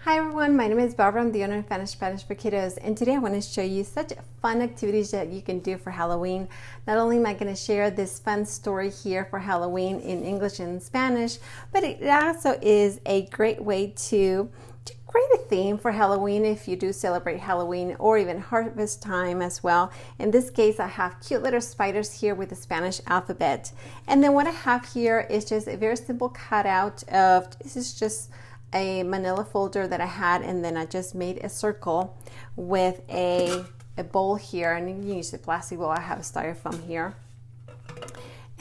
Hi everyone, my name is Barbara. I'm the owner of Spanish for Kiddos, and today I want to show you such fun activities that you can do for Halloween. Not only am I going to share this fun story here for Halloween in English and Spanish, but it also is a great way to create a theme for Halloween if you do celebrate Halloween or even harvest time as well. In this case, I have cute little spiders here with the Spanish alphabet. And then what I have here is just a very simple cutout of, this is just a manila folder that I had, and then I just made a circle with a bowl here, and you can use a plastic bowl. I have a styrofoam here.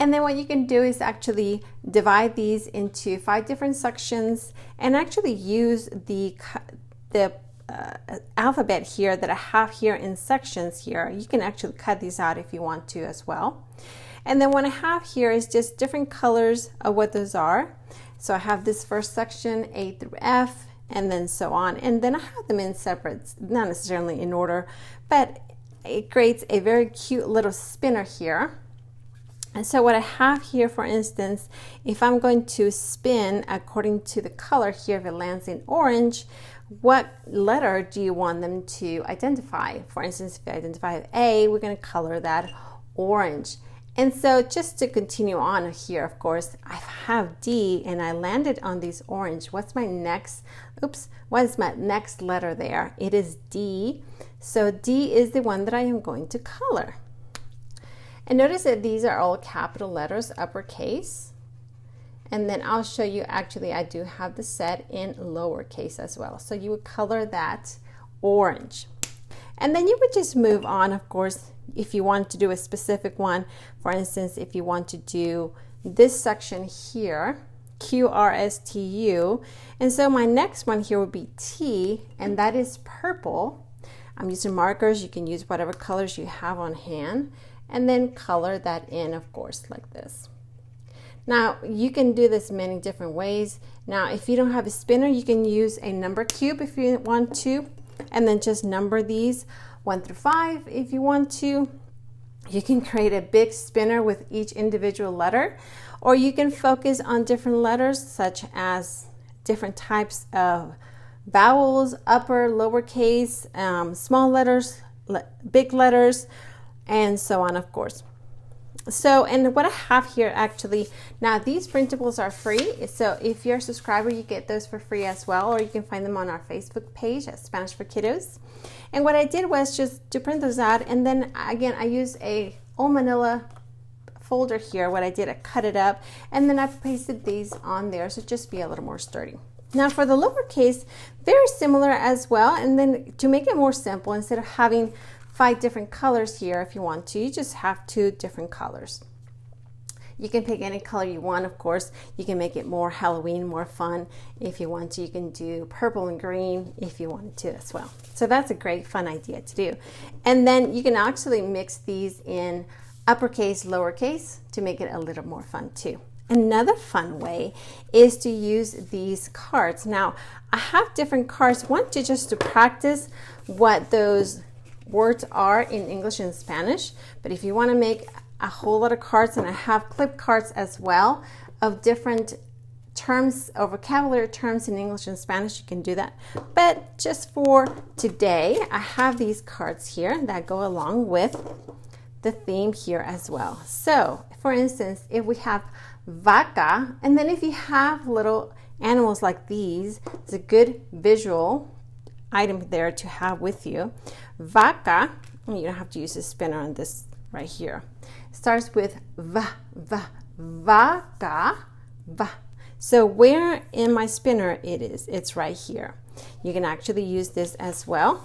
And then what you can do is actually divide these into 5 different sections and actually use the alphabet here that I have here in sections here. You can actually cut these out if you want to as well. And then what I have here is just different colors of what those are. So I have this first section, A through F, and then so on. And then I have them in separate, not necessarily in order, but it creates a very cute little spinner here. And so what I have here, for instance, if I'm going to spin according to the color here, if it lands in orange, what letter do you want them to identify? For instance, if I identify A, we're going to color that orange. And so just to continue on here, of course, I have D and I landed on this orange. What's my next, what is my next letter there? It is D. So D is the one that I am going to color. And notice that these are all capital letters, uppercase. And then I'll show you, actually, I do have the set in lowercase as well. So you would color that orange. And then you would just move on, of course, if you want to do a specific one. For instance, if you want to do this section here, QRSTU. And so my next one here would be T, and that is purple. I'm using markers. You can use whatever colors you have on hand, and then color that in, of course, like this. Now, you can do this many different ways. Now, if you don't have a spinner, you can use a number cube if you want to, and then just number these 1 through 5 if you want to. You can create a big spinner with each individual letter, or you can focus on different letters, such as different types of vowels, upper, lowercase, small letters, big letters, and so on, of course. So, and what I have here actually, now these printables are free. So if you're a subscriber, you get those for free as well, or you can find them on our Facebook page at Spanish for Kiddos. And what I did was just to print those out, and then again, I used a old manila folder here. What I did, I cut it up, and then I pasted these on there, so just be a little more sturdy. Now for the lowercase, very similar as well. And then to make it more simple, instead of having 5 different colors here, if you want to, you just have 2 different colors. You can pick any color you want, of course. You can make it more Halloween, more fun. If you want to, you can do purple and green if you wanted to as well. So that's a great fun idea to do. And then you can actually mix these in uppercase, lowercase to make it a little more fun too. Another fun way is to use these cards. Now, I have different cards. One to just to practice what those words are in English and Spanish, but if you want to make a whole lot of cards, and I have clip cards as well of different terms or vocabulary terms in English and Spanish, you can do that. But just for today, I have these cards here that go along with the theme here as well. So for instance, if we have vaca, and then if you have little animals like these, it's a good visual item there to have with you. Vaca, you don't have to use a spinner on this right here. Starts with vaca, va. So where in my spinner it is, it's right here. You can actually use this as well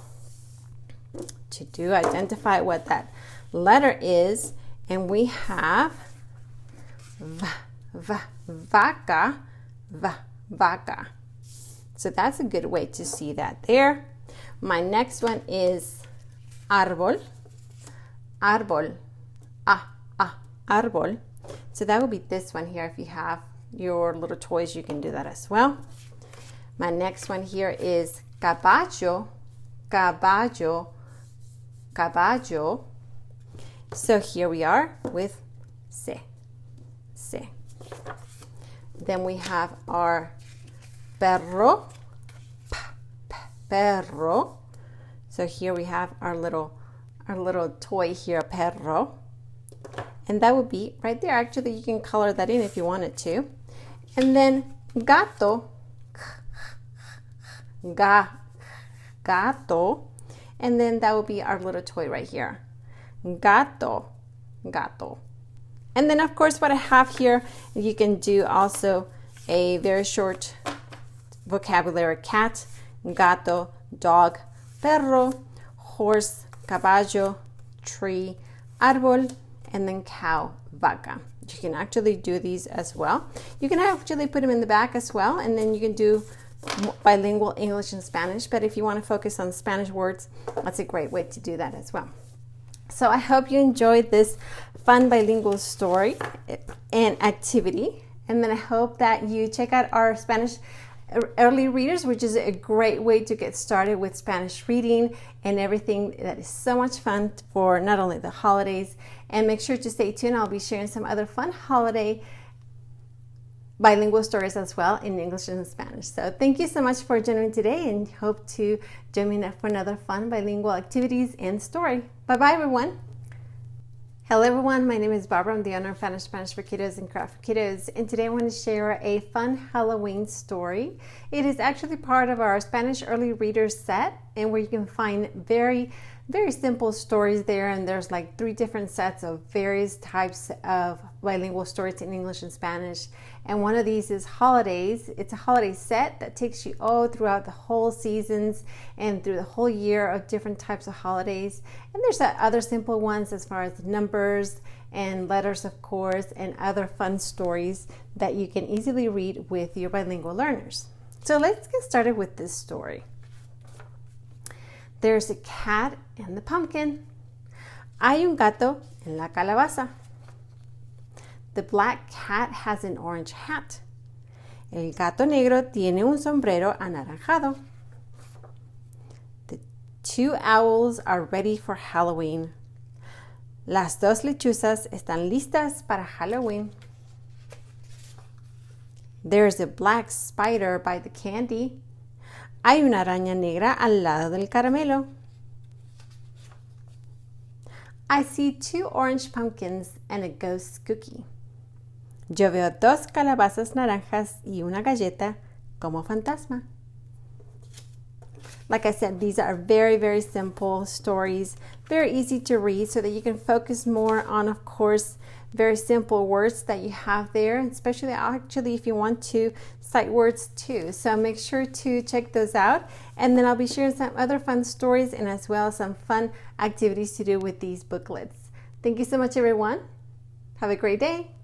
to identify what that letter is. And we have vaca, vaca. So that's a good way to see that there. My next one is árbol, árbol, árbol. So that would be this one here. If you have your little toys, you can do that as well. My next one here is caballo, caballo, caballo. So here we are with se. Then we have our perro, perro. So here we have our little toy here, perro. And that would be right there. Actually, you can color that in if you wanted to. And then gato, gato. And then that would be our little toy right here. Gato, gato. And then of course what I have here, you can do also a very short vocabulary: cat, gato, dog, perro, horse, caballo, tree, árbol, and then cow, vaca. You can actually do these as well. You can actually put them in the back as well, and then you can do bilingual English and Spanish. But if you want to focus on Spanish words, that's a great way to do that as well. So I hope you enjoyed this fun bilingual story and activity. And then I hope that you check out our Spanish early readers, which is a great way to get started with Spanish reading and everything. That is so much fun for not only the holidays. And make sure to stay tuned. I'll be sharing some other fun holiday bilingual stories as well in English and Spanish. So thank you so much for joining me today, and hope to join me for another fun bilingual activities and story. Bye-bye, everyone. Hello everyone, my name is Barbara. I'm the owner of Spanish for Kiddos and Craft for Kiddos, and today I want to share a fun Halloween story. It is actually part of our Spanish early readers set, and where you can find very simple stories there, and there's like 3 different sets of various types of bilingual stories in English and Spanish. And one of these is holidays. It's a holiday set that takes you all throughout the whole seasons and through the whole year of different types of holidays. And there's other simple ones as far as numbers and letters, of course, and other fun stories that you can easily read with your bilingual learners. So let's get started with this story. There's a cat in the pumpkin. Hay un gato en la calabaza. The black cat has an orange hat. El gato negro tiene un sombrero anaranjado. The 2 owls are ready for Halloween. Las 2 lechuzas están listas para Halloween. There's a black spider by the candy. Hay una araña negra al lado del caramelo. I see 2 orange pumpkins and a ghost cookie. Yo veo 2 calabazas naranjas y una galleta como fantasma. Like I said, these are very simple stories, very easy to read, so that you can focus more on, of course, very simple words that you have there, especially actually if you want to sight words too. So make sure to check those out, and then I'll be sharing some other fun stories and as well some fun activities to do with these booklets. Thank you so much, everyone. Have a great day.